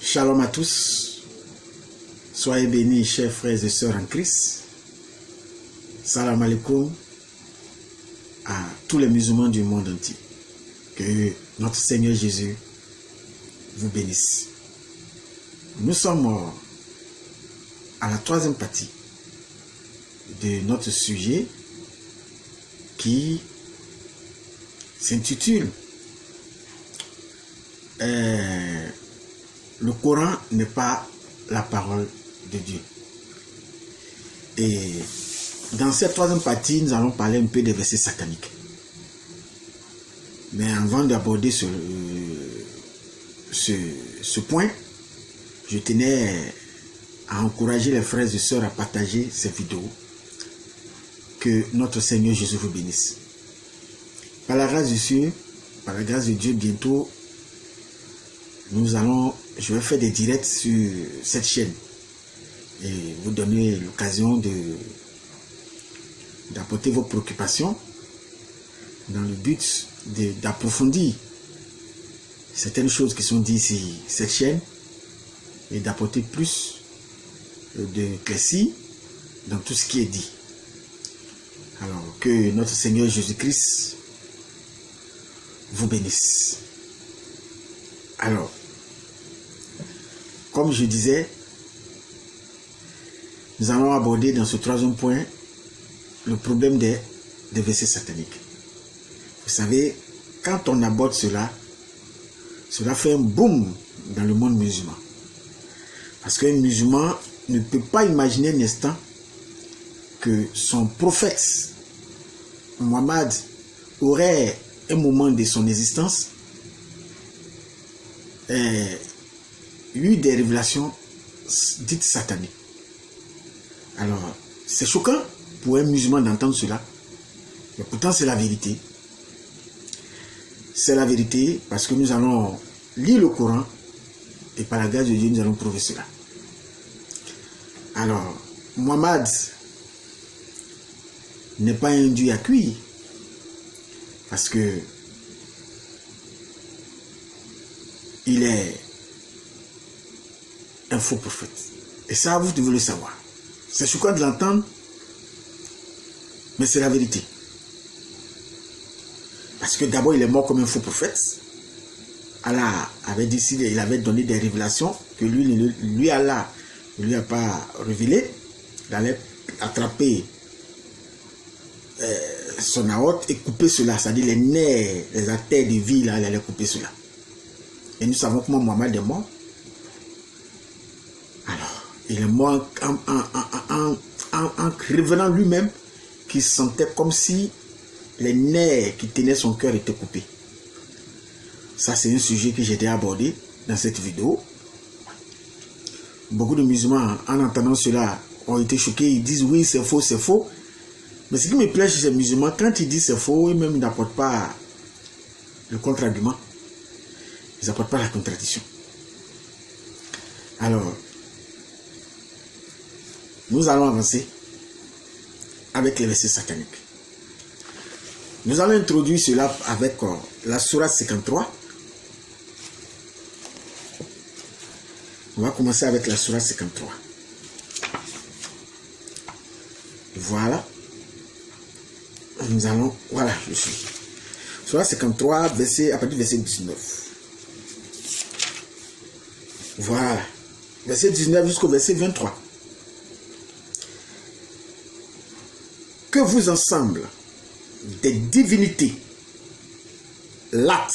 Shalom à tous, soyez bénis chers frères et sœurs en Christ. Salam alaikum à tous les musulmans du monde entier. Que notre Seigneur Jésus vous bénisse. Nous sommes à la troisième partie de notre sujet qui s'intitule le Coran n'est pas la parole de Dieu. Et dans cette troisième partie, nous allons parler un peu des versets sataniques. Mais avant d'aborder ce point, je tenais à encourager les frères et sœurs à partager cette vidéo. Que notre Seigneur Jésus vous bénisse. Par la grâce de Dieu, bientôt, je vais faire des directs sur cette chaîne et vous donner l'occasion d'apporter vos préoccupations dans le but d'approfondir certaines choses qui sont dites sur cette chaîne et d'apporter plus de claircie dans tout ce qui est dit. Alors, que notre Seigneur Jésus-Christ vous bénisse. Alors, comme je disais, nous allons aborder dans ce troisième point le problème des versets sataniques. Vous savez, quand on aborde cela fait un boom dans le monde musulman. Parce qu'un musulman ne peut pas imaginer un instant que son prophète, Mohammed, aurait un moment de son existence eu des révélations dites sataniques. Alors, c'est choquant pour un musulman d'entendre cela, mais pourtant c'est la vérité. C'est la vérité parce que nous allons lire le Coran et par la grâce de Dieu, nous allons prouver cela. Alors, Mohammed n'est pas un Dieu à cuire parce que il est un faux prophète. Et ça, vous devez le savoir. C'est choquant de l'entendre, mais c'est la vérité. Parce que d'abord, il est mort comme un faux prophète. Allah avait décidé, il avait donné des révélations que lui Allah ne lui a pas révélé. Il allait attraper son aorte et couper cela, c'est-à-dire les nerfs, les artères de vie, là, il allait couper cela. Et nous savons comment Mohammed est mort. Alors, il est mort en révélant lui-même qu'il sentait comme si les nerfs qui tenaient son cœur étaient coupés. Ça, c'est un sujet que j'ai déjà abordé dans cette vidéo. Beaucoup de musulmans, en entendant cela, ont été choqués. Ils disent oui, c'est faux, c'est faux. Mais ce qui me plaît chez ces musulmans, quand ils disent c'est faux, eux-mêmes n'apportent pas le contre-argument. Ils n'apportent pas la contradiction. Alors, nous allons avancer avec les versets sataniques. Nous allons introduire cela avec la sourate 53. On va commencer avec la sourate 53. Voilà. Nous allons, voilà, je suis. Sourate 53, à partir du verset 19. Voilà. Verset 19 jusqu'au verset 23. Que vous ensemble des divinités, Lat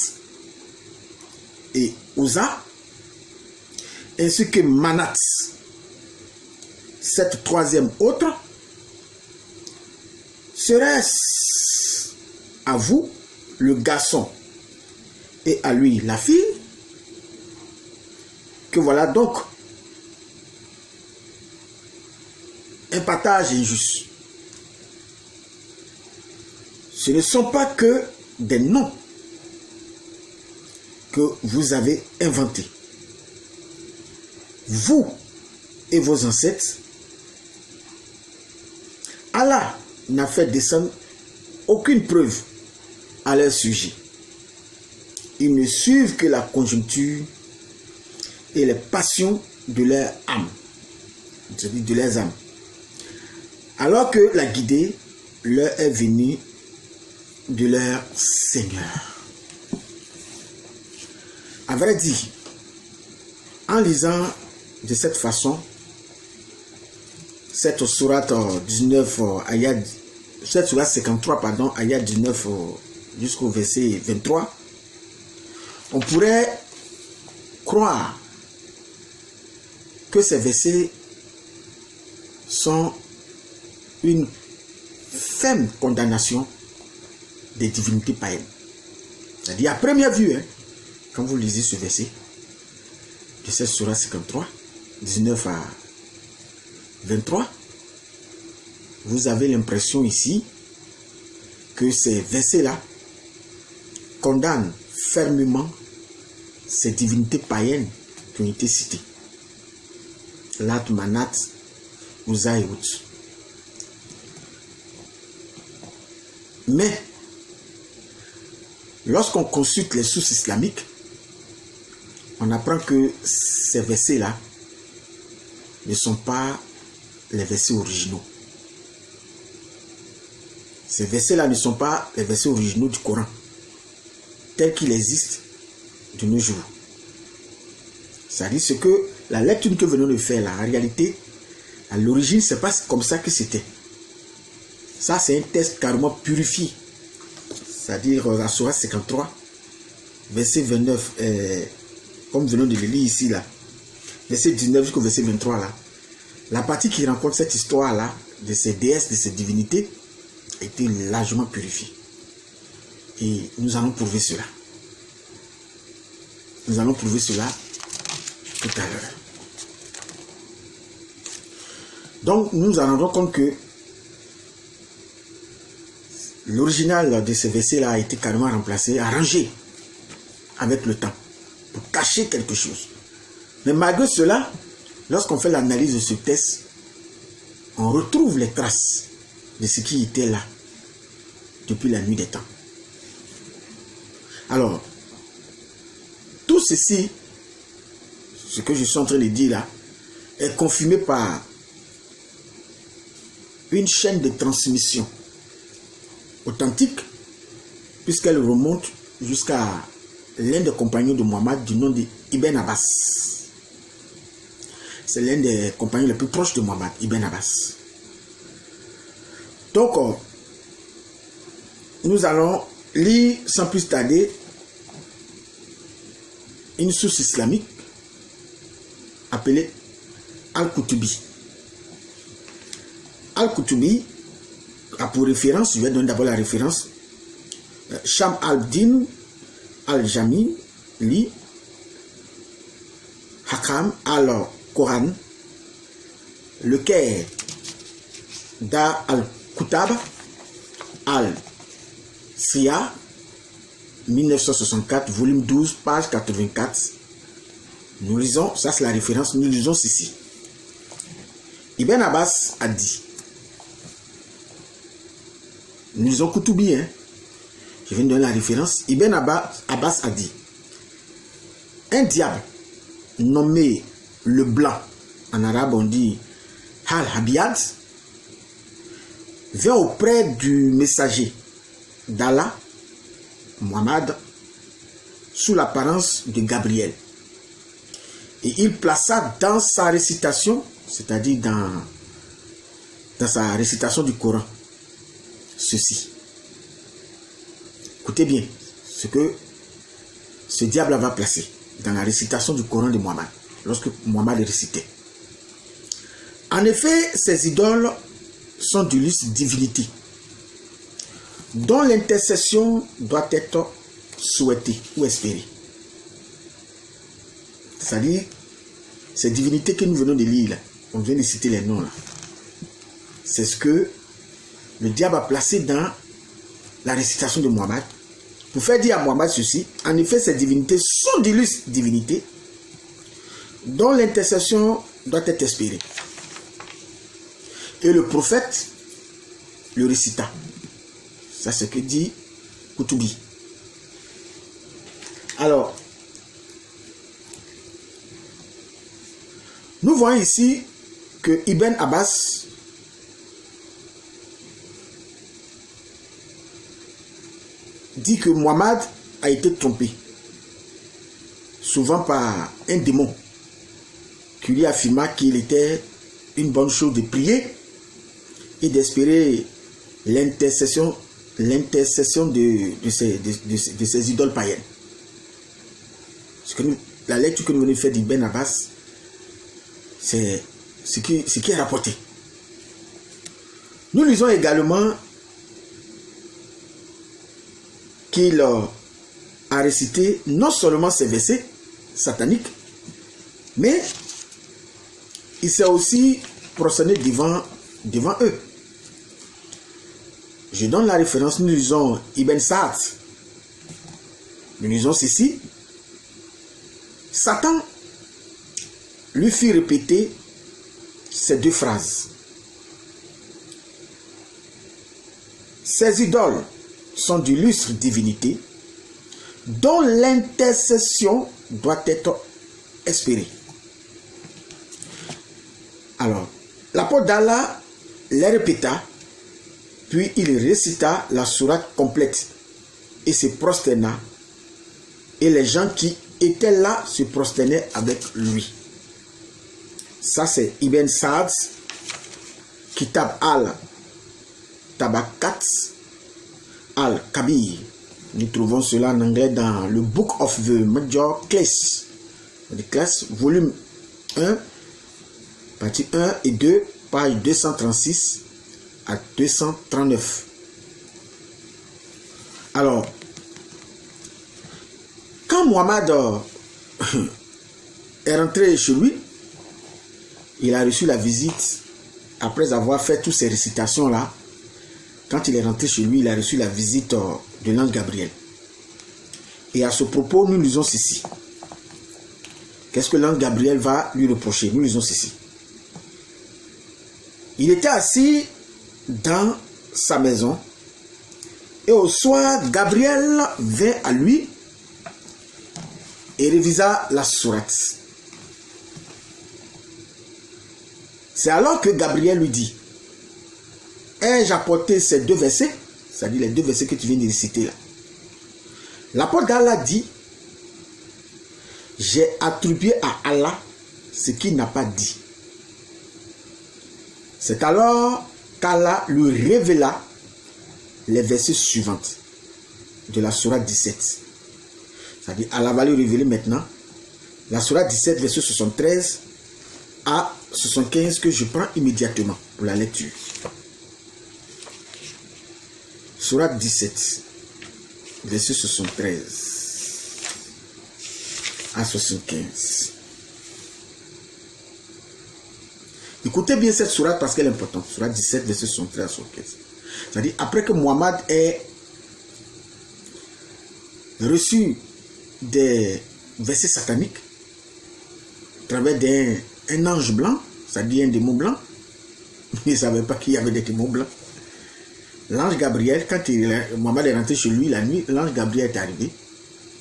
et Uzza, ainsi que Manat, cette troisième autre, serait-ce à vous le garçon et à lui la fille? Que voilà donc un partage injuste. Ce ne sont pas que des noms que vous avez inventés. Vous et vos ancêtres, Allah n'a fait descendre aucune preuve à leur sujet. Ils ne suivent que la conjoncture et les passions de leur âme. C'est-à-dire de leurs âmes. Alors que la guidée leur est venue de leur Seigneur. À vrai dire, en lisant de cette façon, cette sourate 19, cette sourate 53, pardon, ayat 19 jusqu'au verset 23, on pourrait croire que ces versets sont une ferme condamnation des divinités païennes. C'est-à-dire à première vue, hein, quand vous lisez ce verset, de cette sourate 53, 19 à 23, vous avez l'impression ici que ces versets-là condamnent fermement ces divinités païennes qui ont été citées. Lat, Manat, Uza et Ut. Mais, lorsqu'on consulte les sources islamiques, on apprend que ces versets-là ne sont pas les versets originaux. Ces versets-là ne sont pas les versets originaux du Coran, tels qu'il existe de nos jours. C'est-à-dire ce que la lecture que nous venons de faire, là, en réalité, à l'origine, c'est pas comme ça que c'était. Ça, c'est un texte carrément purifié. C'est-à-dire la sourate 53, verset 29, comme nous venons de le lire ici, là, verset 19 jusqu'au verset 23, là. La partie qui rencontre cette histoire-là, de ces déesses, de ces divinités, a été largement purifiée. Et nous allons prouver cela. Nous allons prouver cela tout à l'heure. Donc, nous nous rendons compte que l'original de ce verset-là a été carrément remplacé, arrangé avec le temps, pour cacher quelque chose. Mais malgré cela, lorsqu'on fait l'analyse de ce texte, on retrouve les traces de ce qui était là depuis la nuit des temps. Alors, tout ceci, ce que je suis en train de dire là, est confirmé par une chaîne de transmission authentique, puisqu'elle remonte jusqu'à l'un des compagnons de Mohammed du nom d'Ibn Abbas. C'est l'un des compagnons les plus proches de Mohammed, Ibn Abbas. Donc, nous allons lire sans plus tarder une source islamique appelée Al-Kutubi. Al-Kutubi a pour référence, je vais donner d'abord la référence, Sham al-Din al-Jami li Hakam al-Quran, lequel da al-Kutab al-Siya 1964, volume 12, page 84. Nous lisons, ça c'est la référence, nous lisons ceci. Ibn Abbas a dit, nous lisons Kutubi, hein? Je viens de donner la référence. Ibn Abbas a dit, un diable nommé le blanc, en arabe on dit Al-Habiyad, vient auprès du messager d'Allah, Muhammad, sous l'apparence de Gabriel. Et il plaça dans sa récitation, c'est-à-dire dans sa récitation du Coran, ceci. Écoutez bien ce que ce diable va placer dans la récitation du Coran de Muhammad, lorsque Muhammad récitait. En effet, ces idoles sont d'illustres divinités, dont l'intercession doit être souhaitée ou espérée. C'est-à-dire, ces divinités que nous venons de lire, là, on vient de citer les noms là. C'est ce que le diable a placé dans la récitation de Muhammad, pour faire dire à Muhammad ceci. En effet, ces divinités sont d'illustres divinités, dont l'intercession doit être espérée. Et le prophète le récita. Ça, c'est ce que dit Kutubi. Alors, Nous voyons ici que Ibn Abbas dit que Muhammad a été trompé, souvent par un démon, qui lui affirma qu'il était une bonne chose de prier et d'espérer l'intercession de ces idoles païennes. La lecture que nous venons de faire d'Ibn Abbas, c'est ce qui est rapporté. Nous lisons également qu'il a récité non seulement ces versets sataniques, mais il s'est aussi prosterné devant eux. Je donne la référence, nous lisons Ibn Sa'd. Nous lisons ceci. Satan lui fit répéter ces deux phrases. Ces idoles sont d'illustres divinités dont l'intercession doit être espérée. Alors, l'apôtre d'Allah les répéta, puis il récita la sourate complète et se prosterna, et les gens qui étaient là se prosternaient avec lui. Ça c'est Ibn Sa'd, Kitab al-Tabakat al-Kabir. Nous trouvons cela en anglais dans le Book of the Major Class, volume 1, partie 1 et 2, page 236 à 239. Alors, quand Muhammad est rentré chez lui, il a reçu la visite, après avoir fait toutes ces récitations-là. Quand il est rentré chez lui, il a reçu la visite de l'ange Gabriel. Et à ce propos, nous lisons ceci. Qu'est-ce que l'ange Gabriel va lui reprocher? Nous lisons ceci. Il était assis dans sa maison, et au soir, Gabriel vint à lui et révisa la sourate. C'est alors que Gabriel lui dit: ai-je apporté ces deux versets, c'est-à-dire les deux versets que tu viens de réciter là? L'apôtre d'Allah dit: j'ai attribué à Allah ce qu'il n'a pas dit. C'est alors qu'Allah lui révéla les versets suivants de la sourate 17. C'est-à-dire, Allah va lui révéler maintenant la sourate 17, verset 73 à 75, que je prends immédiatement pour la lecture. Sourate 17, verset 73 à 75. Écoutez bien cette sourate parce qu'elle est importante. Sourate 17, verset 73 à 75. C'est-à-dire, après que Muhammad ait reçu des versets sataniques à travers un ange blanc, c'est-à-dire un démon blanc, il ne savait pas qu'il y avait des démons blancs. L'ange Gabriel, quand Muhammad est rentré chez lui la nuit, l'ange Gabriel est arrivé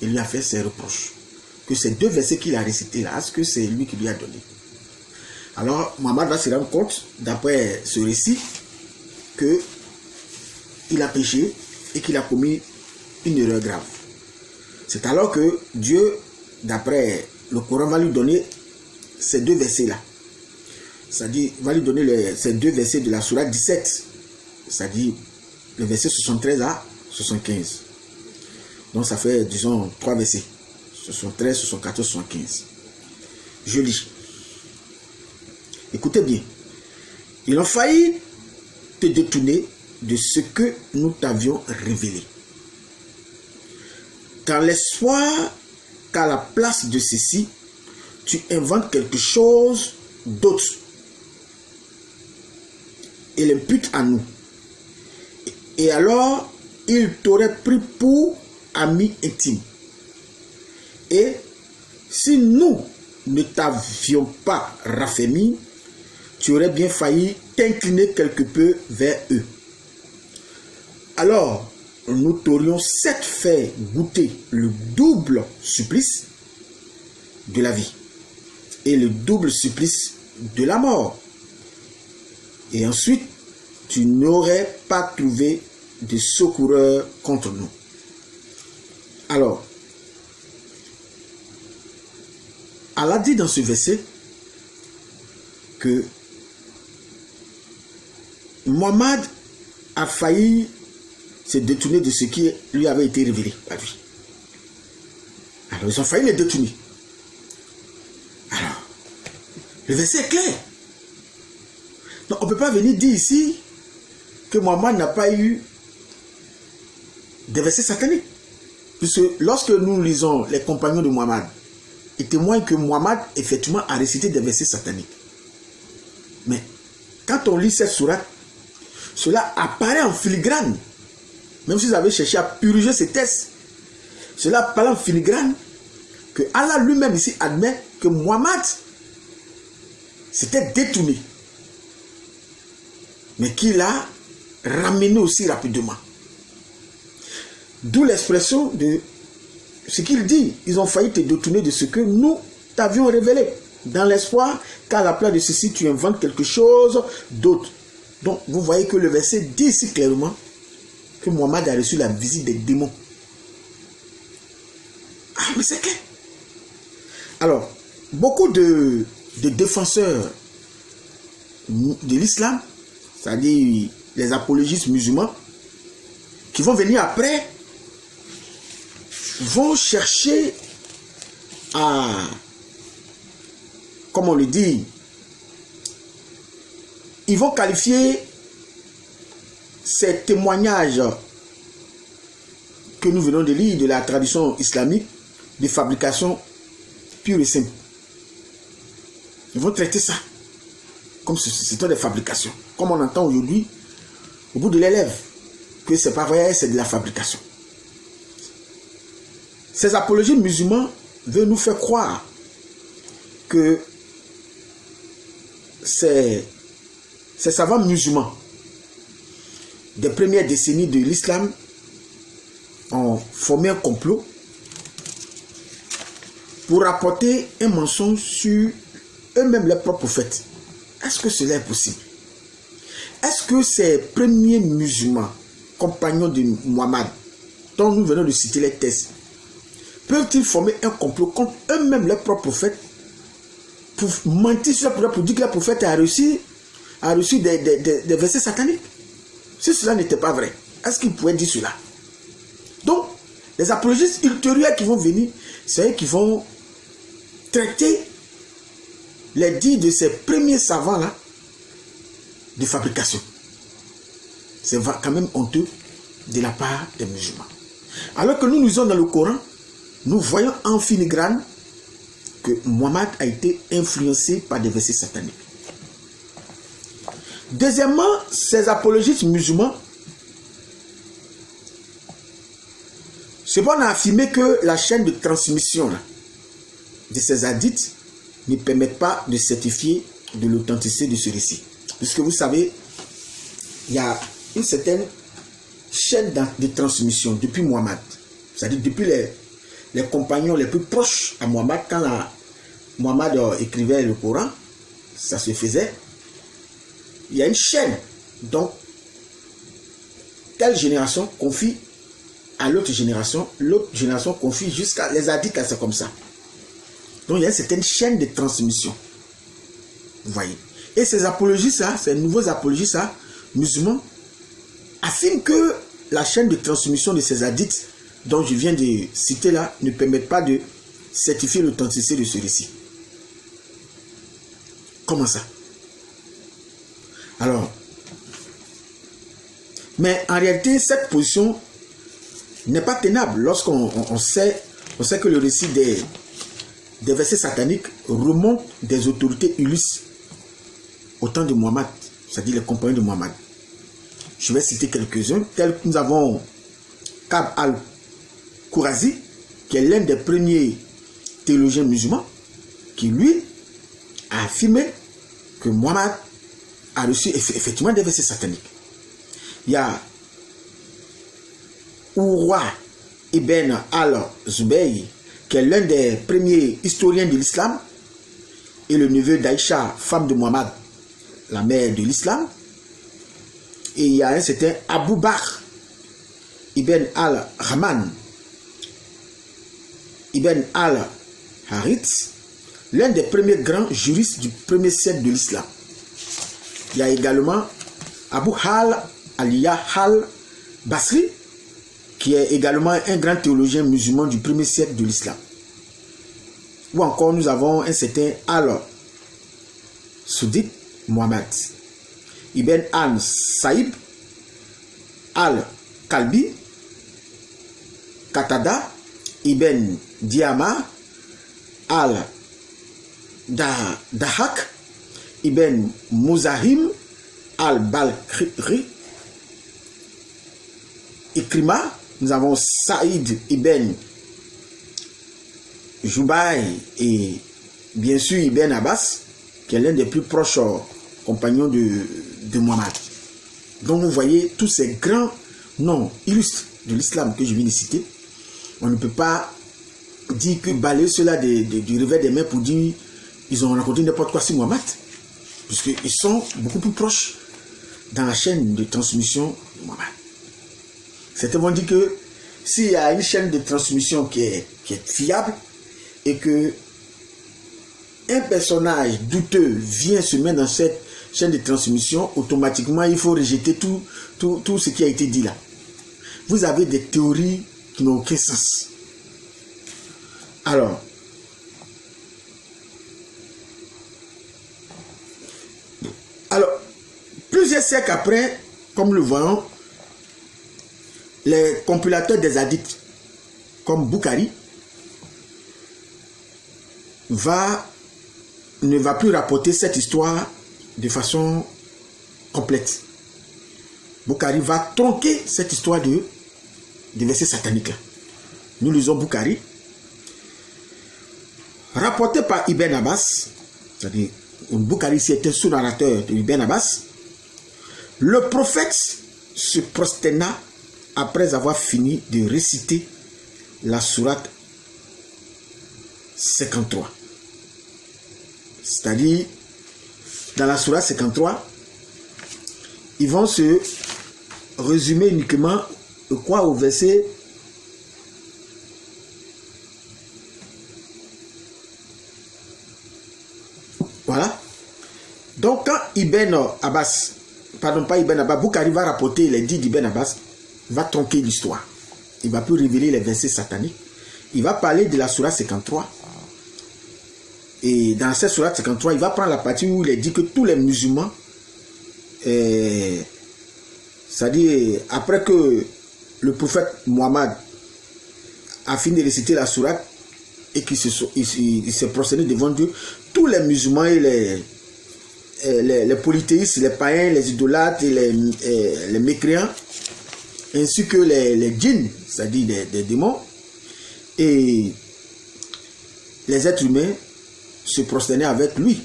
et lui a fait ses reproches. Que ces deux versets qu'il a récités là, est-ce que c'est lui qui lui a donné? Alors, Muhammad va se rendre compte, d'après ce récit, que il a péché et qu'il a commis une erreur grave. C'est alors que Dieu, d'après le Coran, va lui donner ces deux versets-là. C'est-à-dire, va lui donner ces deux versets de la sourate 17. C'est-à-dire, le verset 73 à 75. Donc, ça fait, disons, 3 versets. 73, 74, 75. Je lis. Écoutez bien. Ils ont failli te détourner de ce que nous t'avions révélé. Dans l'espoir qu'à la place de ceci, tu inventes quelque chose d'autre et l'imputes à nous. Et alors, il t'aurait pris pour ami intime. Et si nous ne t'avions pas raffermi, tu aurais bien failli t'incliner quelque peu vers eux. Alors, nous t'aurions certes fait goûter le double supplice de la vie. et le double supplice de la mort. Et ensuite, tu n'aurais pas trouvé de secoureur contre nous. Alors, Allah dit dans ce verset que Mohammed a failli se détourner de ce qui lui avait été révélé à lui. Alors, ils ont failli les détourner. Alors, le verset est clair. Donc, on ne peut pas venir dire ici que Mohammed n'a pas eu des versets sataniques. Puisque lorsque nous lisons les compagnons de Mohammed, ils témoignent que Mohammed, effectivement, a récité des versets sataniques. Mais, quand on lit cette sourate, cela apparaît en filigrane. Même si vous avez cherché à purger ces textes, cela apparaît en filigrane que Allah lui-même ici admet que Mohammed s'était détourné. Mais qu'il a ramené aussi rapidement. D'où l'expression de ce qu'il dit. Ils ont failli te détourner de ce que nous t'avions révélé. Dans l'espoir qu'à la place de ceci, tu inventes quelque chose d'autre. Donc, vous voyez que le verset dit ici clairement que Mohammed a reçu la visite des démons. Ah, mais c'est clair. Alors, beaucoup de défenseurs de l'islam, c'est-à-dire les apologistes musulmans, qui vont venir après, vont chercher à, comme on le dit, ils vont qualifier ces témoignages que nous venons de lire de la tradition islamique de fabrication pure et simple. Ils vont traiter ça comme si c'était des fabrications. Comme on entend aujourd'hui au bout de l'élève que c'est pas vrai, c'est de la fabrication. Ces apologies musulmans veulent nous faire croire que ces savants musulmans des premières décennies de l'islam ont formé un complot pour rapporter un mensonge sur eux-mêmes, leurs propres prophètes. Est-ce que cela est possible? Est-ce que ces premiers musulmans, compagnons de Mohammed, dont nous venons de citer les textes, peuvent-ils former un complot contre eux-mêmes, leurs propres prophètes, pour mentir sur leur pour dire que le prophète a reçu des versets sataniques? Si cela n'était pas vrai, est-ce qu'ils pouvaient dire cela? Donc, les apologistes ultérieurs qui vont venir, c'est eux qui vont traiter les dits de ces premiers savants-là de fabrication. C'est quand même honteux de la part des musulmans. Alors que nous lisons dans le Coran, nous voyons en filigrane que Mohammed a été influencé par des versets sataniques. Deuxièmement, ces apologistes musulmans se bornent à affirmer que la chaîne de transmission là, de ces hadiths ne permettent pas de certifier de l'authenticité de ce récit. Puisque vous savez, il y a une certaine chaîne de transmission depuis Mohammed. C'est-à-dire depuis les compagnons les plus proches à Mohammed, quand Mohammed écrivait le Coran, ça se faisait. Il y a une chaîne. Donc, telle génération confie à l'autre génération confie jusqu'à les hadiths, c'est comme ça. Donc, il y a une certaine chaîne de transmission. Vous voyez. Et ces apologistes, ces nouveaux apologistes musulmans, affirment que la chaîne de transmission de ces hadiths, dont je viens de citer là, ne permettent pas de certifier l'authenticité de ce récit. Comment ça? Alors, mais en réalité, cette position n'est pas tenable lorsqu'on sait que le récit des versets sataniques remonte des autorités ulysses au temps de Mohammed, c'est-à-dire les compagnons de Mohammed. Je vais citer quelques-uns, tels que nous avons Ka'b al-Khurazi, qui est l'un des premiers théologiens musulmans, qui lui a affirmé que Mohammed a reçu effectivement des versets sataniques. Il y a Urwa ibn al-Zubayr, qui est l'un des premiers historiens de l'islam, et le neveu d'Aïcha, femme de Muhammad, la mère de l'islam. Et il y a un certain Abu Bakr ibn al-Rahman ibn al-Harith, l'un des premiers grands juristes du premier siècle de l'islam. Il y a également Abu Aliya al-Basri, qui est également un grand théologien musulman du premier siècle de l'islam. Ou encore nous avons un certain al-Soudit Muhammad ibn al-Saïb al-Kalbi, Qatada ibn Diama al-Dahak ibn Muzahim al-Balkri, Ikrima. Nous avons Saïd ibn Joubaï et bien sûr Ibn Abbas, qui est l'un des plus proches compagnons de Muhammad. Donc vous voyez tous ces grands noms illustres de l'islam que je viens de citer. On ne peut pas dire que balayer cela du revers des mains pour dire ils ont raconté n'importe quoi sur Muhammad, puisqu'ils sont beaucoup plus proches dans la chaîne de transmission de Muhammad. Certains vont dire que s'il y a une chaîne de transmission qui est fiable et que un personnage douteux vient se mettre dans cette chaîne de transmission, automatiquement il faut rejeter tout ce qui a été dit là. Vous avez des théories qui n'ont aucun sens. Alors, plusieurs siècles après, comme le voyons, les compilateurs des hadiths, comme Bukhari, ne va plus rapporter cette histoire de façon complète. Bukhari va tronquer cette histoire de versets sataniques là. Nous lisons Bukhari, rapporté par Ibn Abbas, c'est-à-dire Bukhari c'est un sous-narrateur de Ibn Abbas. Le prophète se prosterna après avoir fini de réciter la sourate 53. C'est-à-dire, dans la sourate 53, ils vont se résumer uniquement au verset voilà. Donc quand Ibn Abbas, pardon pas Ibn Abbas, Bukhari va rapporter les dits d'Ibn Abbas, va tronquer l'histoire. Il va plus révéler les versets sataniques. Il va parler de la sourate 53. Et dans cette sourate 53, il va prendre la partie où il est dit que tous les musulmans, c'est-à-dire après que le prophète Mohammed a fini de réciter la sourate et qu'il s'est prosterné devant Dieu, tous les musulmans et les polythéistes, les païens, les idolâtres et les mécréants, ainsi que les djinns, c'est-à-dire des démons, et les êtres humains se prosternaient avec lui.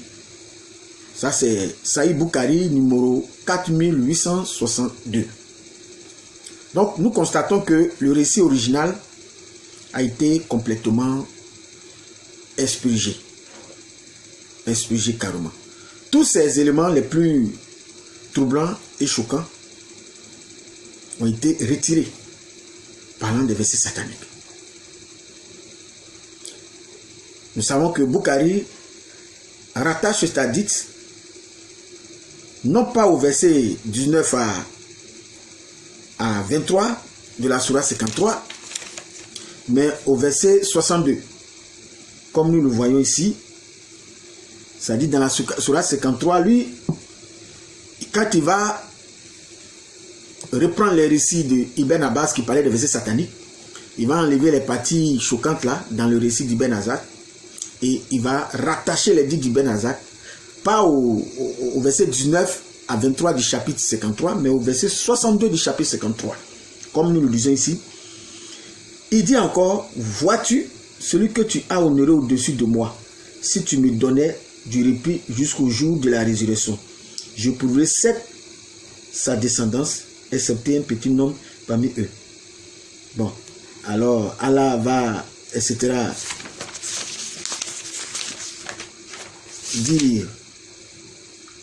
Ça c'est Sahih Bukhari numéro 4862. Donc nous constatons que le récit original a été complètement expurgé carrément. Tous ces éléments les plus troublants et choquants ont été retirés parlant des versets sataniques. Nous savons que Bukhari rattache cet hadith non pas au verset 19 à 23 de la sourate 53, mais au verset 62. Comme nous le voyons ici, ça dit dans la sourate 53, lui, quand il va reprendre les récits de Ibn Abbas qui parlait des versets sataniques, il va enlever les parties choquantes là, dans le récit d'Ibn Abbas, et il va rattacher les dits d'Ibn Abbas, pas au verset 19 à 23 du chapitre 53, mais au verset 62 du chapitre 53. Comme nous le disons ici, il dit encore, vois-tu celui que tu as honoré au-dessus de moi, si tu me donnais du répit jusqu'au jour de la résurrection, je pourrais sa descendance, excepté un petit nombre parmi eux. Bon, alors Allah va, etc. dire,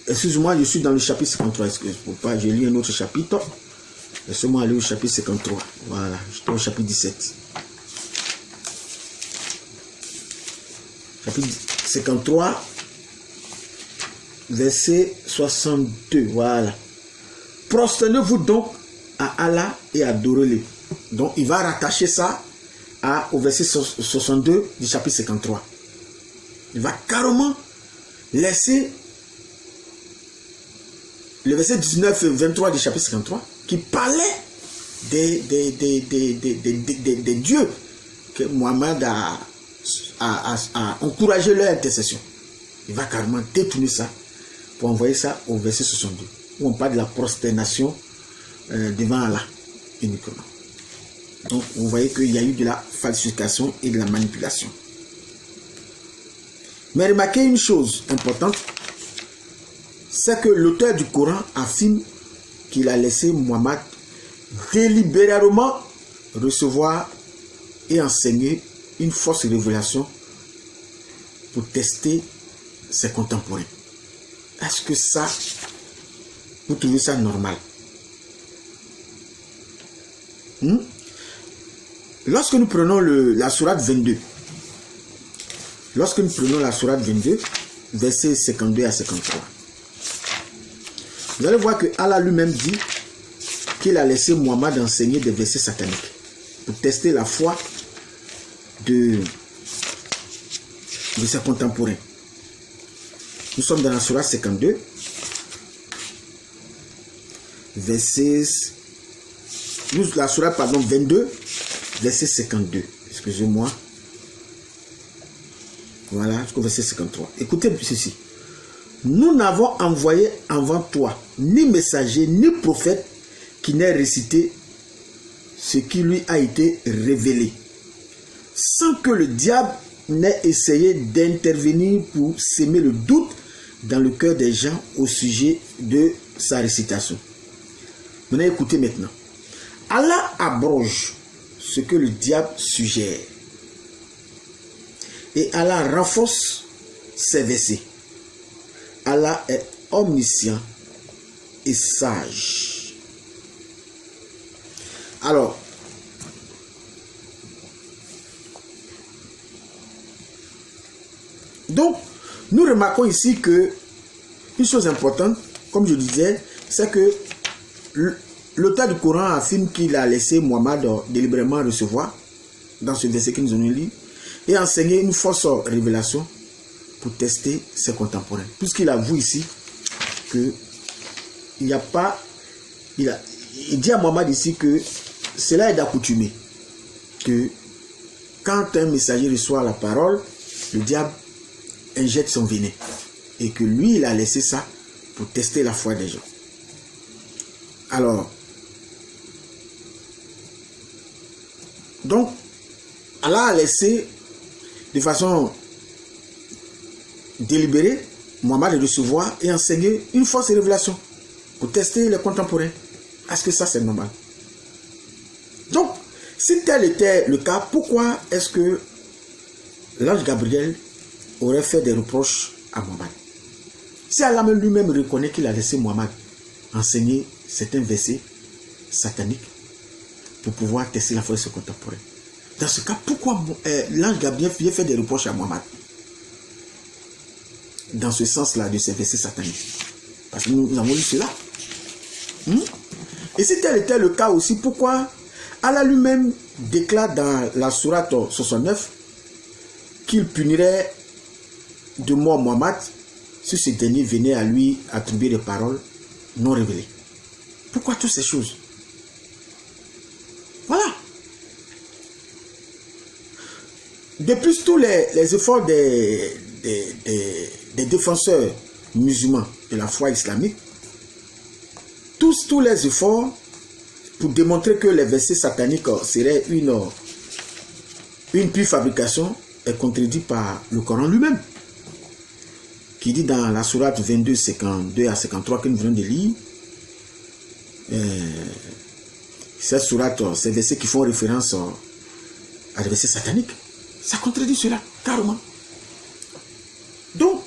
excuse-moi, je suis dans le chapitre 53, pas, je lis un autre chapitre. Laissez-moi aller au chapitre 53. Voilà, j'étais au chapitre 17. Chapitre 53, verset 62. Voilà. Prosternez-vous donc à Allah et adorez-le. Donc, il va rattacher ça au verset 62 du chapitre 53. Il va carrément laisser le verset 19 et 23 du chapitre 53 qui parlait des dieux que Mohammed a encouragé leur intercession. Il va carrément détourner ça pour envoyer ça au verset 62 où on parle de la prosternation devant Allah uniquement. Donc vous voyez qu'il y a eu de la falsification et de la manipulation. Mais remarquez une chose importante, c'est que l'auteur du Coran affirme qu'il a laissé Muhammad délibérément recevoir et enseigner une fausse révélation pour tester ses contemporains. Est-ce que ça, vous trouvez ça normal? Lorsque nous prenons la sourate 22, versets 52 à 53, vous allez voir que Allah lui-même dit qu'il a laissé Muhammad enseigner des versets sataniques pour tester la foi de ses contemporains. Nous sommes dans la sourate 52, la sourate 22, verset 52. Excusez-moi. Voilà, jusqu'au verset 53. Écoutez ceci. Nous n'avons envoyé avant toi ni messager ni prophète qui n'ait récité ce qui lui a été révélé, sans que le diable n'ait essayé d'intervenir pour s'aimer le doute dans le cœur des gens au sujet de sa récitation. Maintenant, écoutez maintenant. Allah abroge ce que le diable suggère. Et Allah renforce ses versets. Allah est omniscient et sage. Alors, donc, nous remarquons ici que une chose importante, comme je disais, c'est que l'auteur du Coran affirme qu'il a laissé Muhammad délibérément recevoir, dans ce verset que nous avons lu, et enseigner une fausse révélation pour tester ses contemporains. Puisqu'il avoue ici que il n'y a pas... Il dit à Muhammad ici que cela est d'accoutumé, que quand un messager reçoit la parole, le diable injecte son venin. Et que lui, il a laissé ça pour tester la foi des gens. Alors, donc, Allah a laissé de façon délibérée Muhammad recevoir et enseigner une fausse révélation pour tester les contemporains. Est-ce que ça c'est normal? Donc, si tel était le cas, pourquoi est-ce que l'ange Gabriel aurait fait des reproches à Muhammad? Si Allah lui-même reconnaît qu'il a laissé Muhammad enseigner certains versets sataniques pour pouvoir tester la foi de ses contemporains, dans ce cas, pourquoi l'ange Gabriel vient faire des reproches à Muhammad dans ce sens-là de ces versets sataniques? Parce que nous avons lu cela. Et si tel était le cas aussi, pourquoi Allah lui-même déclare dans la sourate 69 qu'il punirait de mort Muhammad si ce dernier venait à lui attribuer des paroles non révélées? Pourquoi toutes ces choses? Voilà. De plus, tous les efforts des défenseurs musulmans de la foi islamique, tous les efforts pour démontrer que les versets sataniques seraient une pure fabrication est contredit par le Coran lui-même, qui dit dans la sourate 22, 52 à 53 que nous venons de lire, cette sourate, ces versets qui font référence à des versets sataniques, ça contredit cela, carrément. Donc,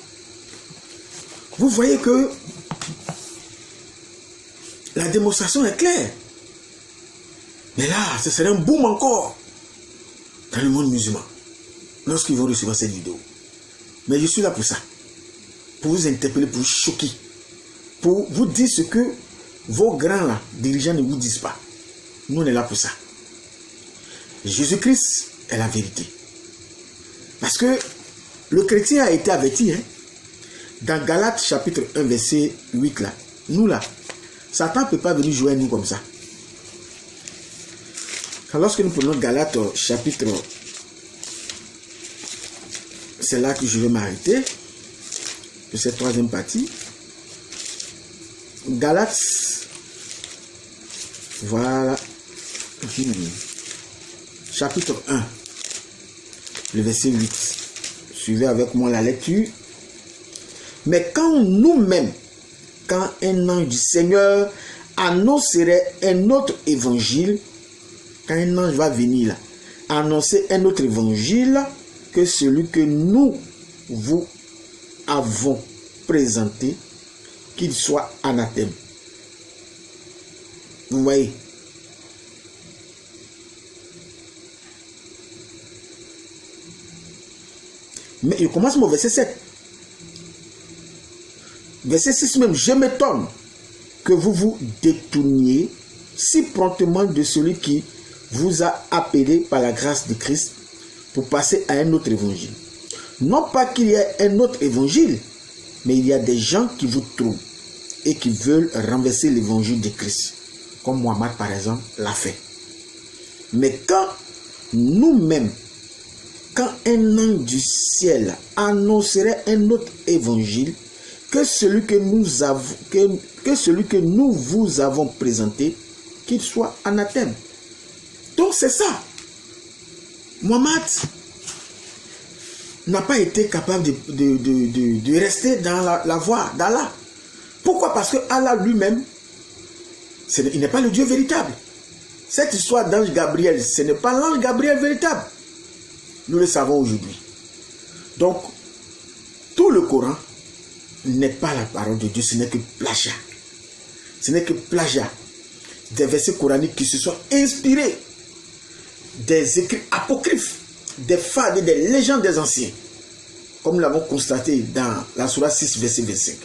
Vous voyez que la démonstration est claire. Mais là, ce serait un boom encore dans le monde musulman lorsqu'ils vont recevoir cette vidéo. Mais je suis là pour ça. Pour vous interpeller, pour vous choquer. Pour vous dire ce que vos grands là, dirigeants ne vous disent pas. Nous, on est là pour ça. Jésus-Christ est la vérité. Parce que le chrétien a été averti. Dans Galates chapitre 1, verset 8, là. Nous là, Satan ne peut pas venir jouer à nous comme ça. Quand lorsque nous prenons Galates chapitre, c'est là que je vais m'arrêter. De cette troisième partie. Galates, voilà, chapitre 1, le verset 8. Suivez avec moi la lecture. Mais quand nous-mêmes, quand un ange du Seigneur annoncerait un autre évangile, quand un ange va venir là, annoncer un autre évangile que celui que nous vous avons présenté, qu'il soit anathème. Vous voyez? Mais il commence mon verset 7. Verset 6 même. Je m'étonne que vous vous détourniez si promptement de celui qui vous a appelé par la grâce de Christ pour passer à un autre évangile. Non pas qu'il y ait un autre évangile, mais il y a des gens qui vous trouvent et qui veulent renverser l'évangile de Christ, comme Mohammed par exemple l'a fait. Mais quand nous-mêmes, quand un ange du ciel annoncerait un autre évangile que celui que nous vous avons présenté, qu'il soit anathème. Donc c'est ça. Mohammed n'a pas été capable de rester dans la voie d'Allah. Pourquoi? Parce que Allah lui-même, il n'est pas le Dieu véritable. Cette histoire d'ange Gabriel, ce n'est pas l'ange Gabriel véritable. Nous le savons aujourd'hui. Donc, tout le Coran n'est pas la parole de Dieu, ce n'est que plagiat. Ce n'est que plagiat. Des versets coraniques qui se sont inspirés des écrits apocryphes, des fables, des légendes des anciens, comme nous l'avons constaté dans la Sourate 6, verset 25.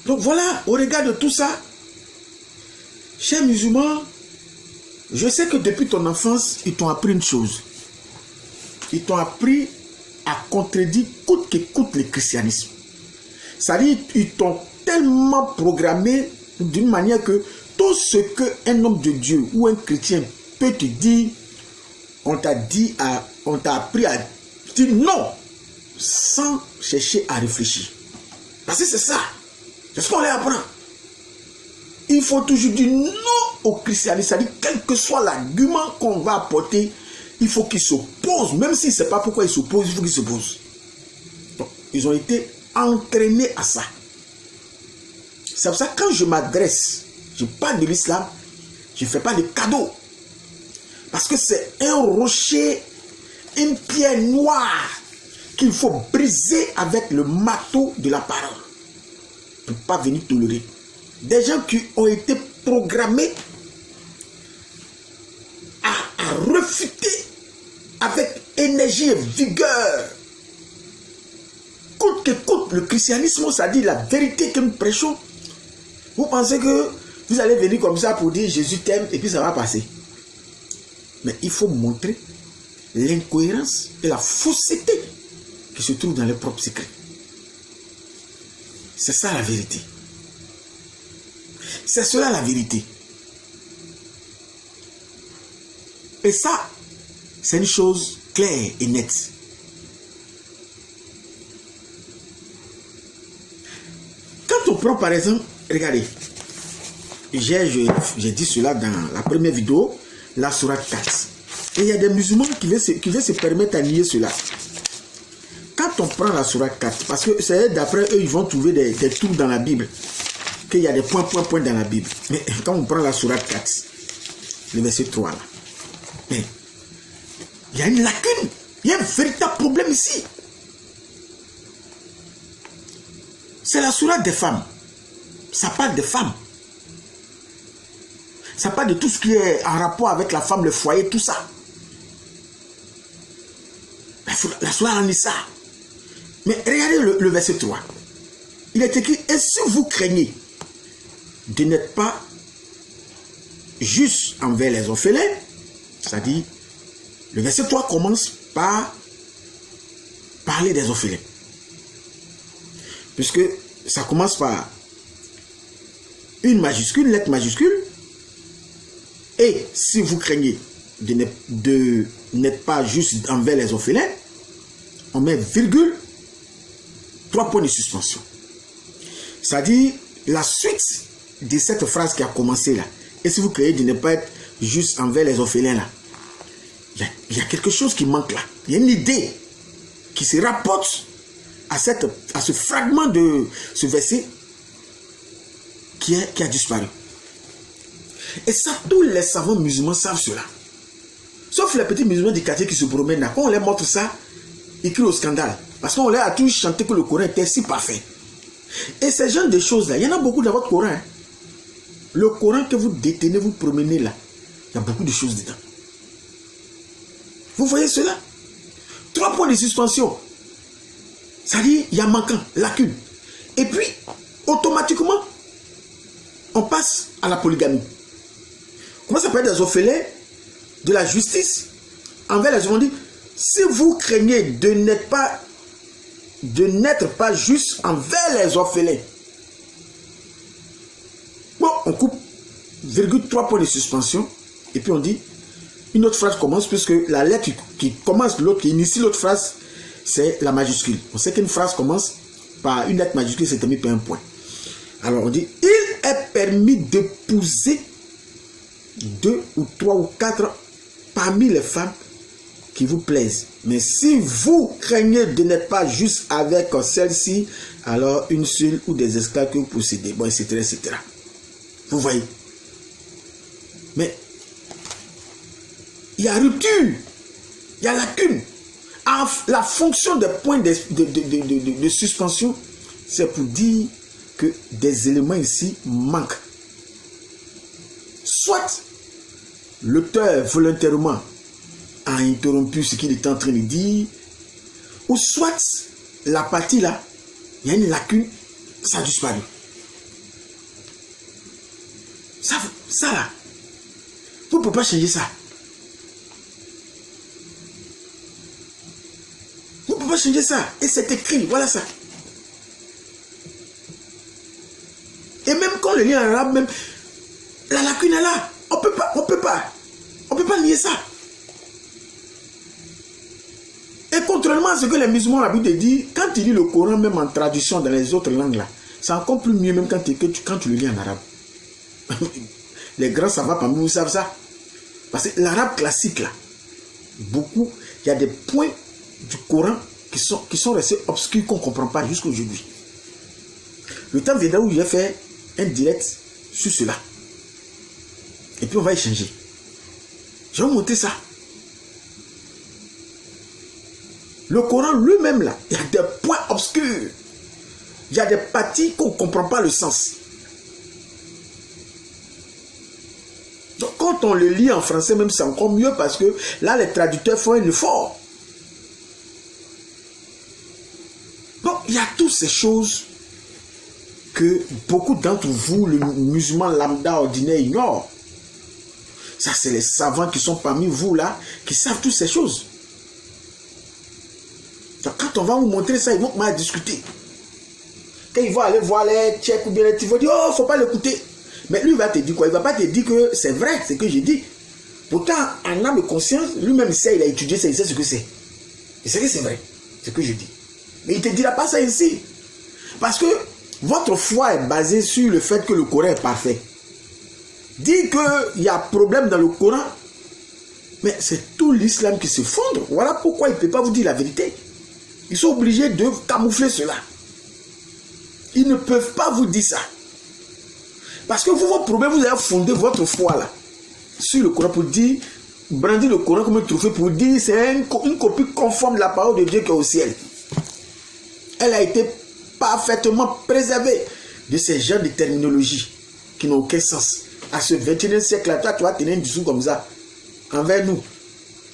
Donc voilà, au regard de tout ça, chers musulmans, je sais que depuis ton enfance, ils t'ont appris une chose. Ils t'ont appris à contredire coûte que coûte le christianisme. C'est-à-dire, ils t'ont tellement programmé d'une manière que tout ce qu'un homme de Dieu ou un chrétien peut te dire, on t'a appris à dire non, sans chercher à réfléchir. Parce que c'est ça. C'est ce qu'on leur apprend. Il faut toujours dire non au christianisme. C'est-à-dire, quel que soit l'argument qu'on va apporter, il faut qu'ils s'opposent. Même s'il ne sait pas pourquoi ils s'opposent, il faut qu'ils s'opposent. Donc, ils ont été entraînés à ça. C'est pour ça que quand je m'adresse, je parle de l'islam, je ne fais pas de cadeaux. Parce que c'est un rocher, une pierre noire qu'il faut briser avec le marteau de la parole. Pour ne pas venir tolérer. Des gens qui ont été programmés à refuter avec énergie et vigueur. Coûte que coûte le christianisme, c'est-à-dire la vérité que nous prêchons. Vous pensez que vous allez venir comme ça pour dire Jésus t'aime et puis ça va passer. Mais il faut montrer l'incohérence et la fausseté qui se trouve dans les propres secrets. C'est ça la vérité. C'est cela la vérité. Et ça, c'est une chose claire et nette. Quand on prend par exemple, regardez, j'ai dit cela dans la première vidéo, la sourate 4. Et il y a des musulmans qui veulent se permettre à nier cela. Quand on prend la sourate 4, parce que c'est d'après eux, ils vont trouver des trous dans la Bible, qu'il y a des points dans la Bible. Mais quand on prend la sourate 4, le verset 3 là, il y a une lacune, il y a un véritable problème ici. C'est la sourate des femmes. Ça parle des femmes. Ça parle de tout ce qui est en rapport avec la femme, le foyer, tout ça. La sourate en Nisa. Mais regardez le verset 3. Il est écrit, et si vous craignez de n'être pas juste envers les orphelins, c'est-à-dire, le verset 3 commence par parler des orphelins. Puisque ça commence par une majuscule, une lettre majuscule, et si vous craignez de n'être pas juste envers les orphelins, on met virgule, 3 points de suspension. C'est-à-dire, la suite de cette phrase qui a commencé là, et si vous craignez de ne pas être juste envers les orphelins là, il y a quelque chose qui manque là. Il y a une idée qui se rapporte à ce fragment de ce verset qui a disparu. Et ça, tous les savants musulmans savent cela. Sauf les petits musulmans du quartier qui se promènent là. Quand on leur montre ça, ils crient au scandale. Parce qu'on leur a toujours chanté que le Coran était si parfait. Et ces genres de choses-là, il y en a beaucoup dans votre Coran. Hein. Le Coran que vous détenez, vous promenez là, il y a beaucoup de choses dedans. Vous voyez cela? 3 points de suspension. C'est-à-dire, il y a manquant, lacune. Et puis, automatiquement, on passe à la polygamie. Comment ça peut être des orphelins de la justice envers les hommes? On dit, si vous craignez de n'être pas juste envers les orphelins. Bon, on coupe, virgule 3 points de suspension, et puis on dit, une autre phrase commence, puisque la lettre qui commence, l'autre qui initie l'autre phrase, c'est la majuscule. On sait qu'une phrase commence par une lettre majuscule, c'est terminé par un point. Alors on dit, il est permis d'épouser 2 ou 3 ou 4 parmi les femmes qui vous plaisent. Mais si vous craignez de n'être pas juste avec celle-ci, alors une seule ou des esclaves que vous possédez, bon, etc., etc. Vous voyez. Mais il y a rupture, il y a lacune. La fonction des points de suspension, c'est pour dire que des éléments ici manquent. Soit l'auteur volontairement a interrompu ce qu'il était en train de dire, ou soit la partie là, il y a une lacune, ça a disparu. Ça là, vous ne pouvez pas changer ça. Vous ne pouvez pas changer ça. Et c'est écrit, voilà ça. Et même quand le lit en arabe, même la lacune est là. On peut pas nier ça. Et contrairement à ce que les musulmans ont l'habitude de dire, quand tu lis le Coran, même en traduction dans les autres langues là, c'est encore plus mieux même quand tu le lis en arabe. Les grands savants parmi vous savent ça. Parce que l'arabe classique là, beaucoup, il y a des points du Coran qui sont restés obscurs qu'on ne comprend pas jusqu'à aujourd'hui. Le temps viendra où je vais faire un direct sur cela. Et puis on va échanger. Je vais vous montrer ça. Le Coran lui-même là, il y a des points obscurs. Il y a des parties qu'on ne comprend pas le sens. Donc quand on le lit en français, même c'est encore mieux parce que là les traducteurs font un effort. Donc il y a toutes ces choses que beaucoup d'entre vous, le musulman lambda ordinaire, ignorent. Ça c'est les savants qui sont parmi vous là, qui savent toutes ces choses. Donc quand on va vous montrer ça, ils vont mal discuter. Quand ils vont aller voir les tchèques ou bien les tifos, ils vont dire, oh, faut pas l'écouter. Mais lui, il va te dire quoi? Il ne va pas te dire que c'est vrai, ce que j'ai dit. Pourtant, en âme et conscience, lui-même, il sait, il a étudié ça, il sait ce que c'est. Il sait que c'est vrai, ce que je dis. Mais il ne te dira pas ça ici. Parce que votre foi est basée sur le fait que le Coran est parfait. Dire qu'il y a problème dans le Coran, mais c'est tout l'islam qui se fondre. Voilà pourquoi il ne peut pas vous dire la vérité. Ils sont obligés de camoufler cela. Ils ne peuvent pas vous dire ça. Parce que vous, votre problème, vous avez fondé votre foi là sur le Coran pour dire, brandir le Coran comme un trophée pour dire c'est une copie conforme de la parole de Dieu qui est au ciel. Elle a été parfaitement préservés de ces genres de terminologie qui n'ont aucun sens. À ce 21e siècle-là, toi, tu vas tenir un discours comme ça envers nous.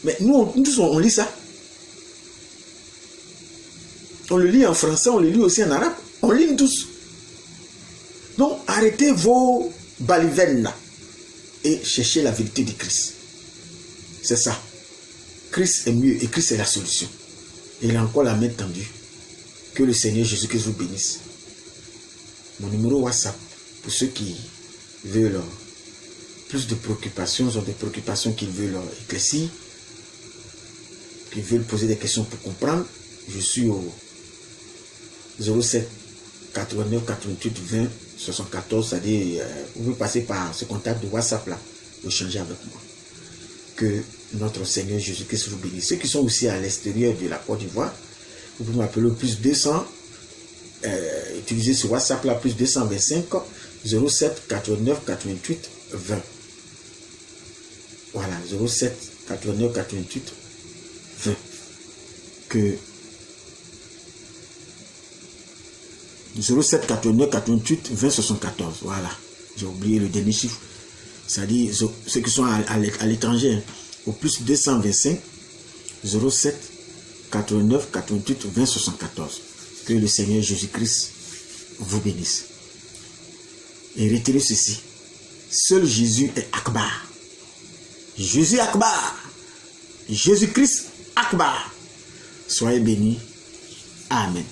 Mais nous tous, on lit ça. On le lit en français, on le lit aussi en arabe. On lit tous. Donc, arrêtez vos balivernes là et cherchez la vérité de Christ. C'est ça. Christ est mieux et Christ est la solution. Et il a encore la main tendue. Que le Seigneur Jésus-Christ vous bénisse. Mon numéro WhatsApp, pour ceux qui veulent plus de préoccupations, ont des préoccupations qu'ils veulent éclaircir, qui veulent poser des questions pour comprendre, je suis au 07 89 88 20 74, c'est-à-dire vous pouvez passer par ce contact de WhatsApp là, échanger avec moi. Que notre Seigneur Jésus-Christ vous bénisse. Ceux qui sont aussi à l'extérieur de la Côte d'Ivoire, vous pouvez m'appeler au plus 200, utilisez ce WhatsApp là, plus 225 07 89 88 20. Voilà, 07 89 88 20. Que 07 89 88 20 74. Voilà, j'ai oublié le dernier chiffre. C'est-à-dire ceux qui sont à l'étranger, au plus 225 07 89 88 20 74. Que le Seigneur Jésus-Christ vous bénisse. Et retenez ceci. Seul Jésus est Akbar. Jésus Akbar. Jésus-Christ Akbar. Soyez bénis. Amen.